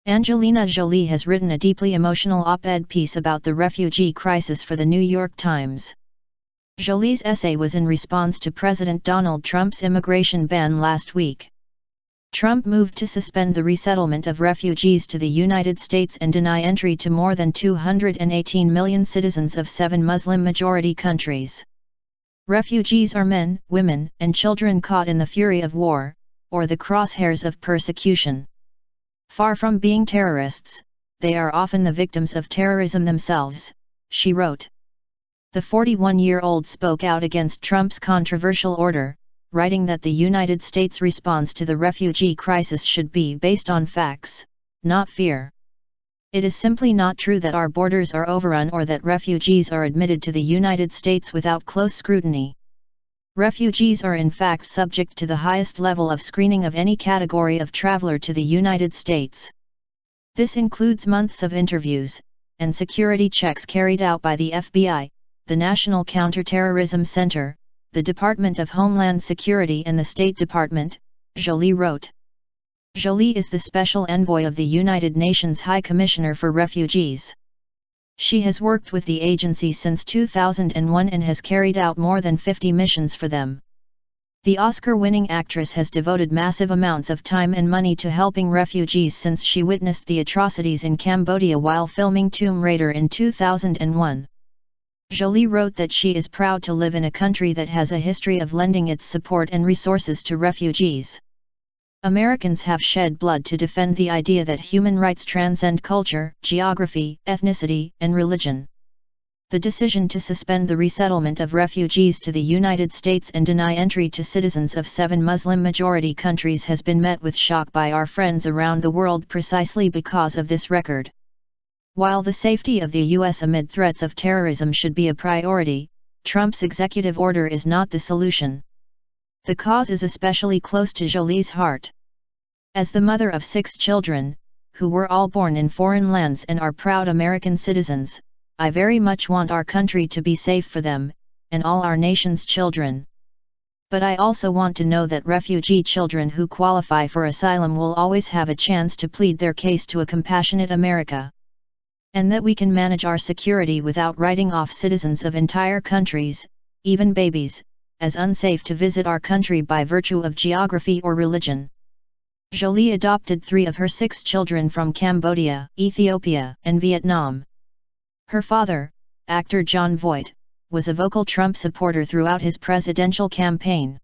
Angelina Jolie has written a deeply emotional op-ed piece about the refugee crisis for the New York Times. Jolie's essay was in response to President Donald Trump's immigration ban last week. Trump moved to suspend the resettlement of refugees to the United States and deny entry to more than 218 million citizens of 7 Muslim-majority countries. Refugees are men, women, and children caught in the fury of war, or the crosshairs of persecution. Far from being terrorists, they are often the victims of terrorism themselves, she wrote. The 41-year-old spoke out against Trump's controversial order, writing that the United States' response to the refugee crisis should be based on facts, not fear. It is simply not true that our borders are overrun or that refugees are admitted to the United States without close scrutiny. Refugees are in fact subject to the highest level of screening of any category of traveler to the United States. This includes months of interviews, and security checks carried out by the FBI, the National Counterterrorism Center, the Department of Homeland Security and the State Department, Jolie wrote. Jolie is the special envoy of the United Nations High Commissioner for Refugees. She has worked with the agency since 2001 and has carried out more than 50 missions for them. The Oscar-winning actress has devoted massive amounts of time and money to helping refugees since she witnessed the atrocities in Cambodia while filming Tomb Raider in 2001. Jolie wrote that she is proud to live in a country that has a history of lending its support and resources to refugees. Americans have shed blood to defend the idea that human rights transcend culture, geography, ethnicity, and religion. The decision to suspend the resettlement of refugees to the United States and deny entry to citizens of 7 Muslim-majority countries has been met with shock by our friends around the world precisely because of this record. While the safety of the U.S. amid threats of terrorism should be a priority, Trump's executive order is not the solution. The cause is especially close to Jolie's heart. As the mother of 6 children, who were all born in foreign lands and are proud American citizens, I very much want our country to be safe for them, and all our nation's children. But I also want to know that refugee children who qualify for asylum will always have a chance to plead their case to a compassionate America. And that we can manage our security without writing off citizens of entire countries, even babies, as unsafe to visit our country by virtue of geography or religion. Jolie adopted 3 of her 6 children from Cambodia, Ethiopia, and Vietnam. Her father, actor Jon Voight, was a vocal Trump supporter throughout his presidential campaign.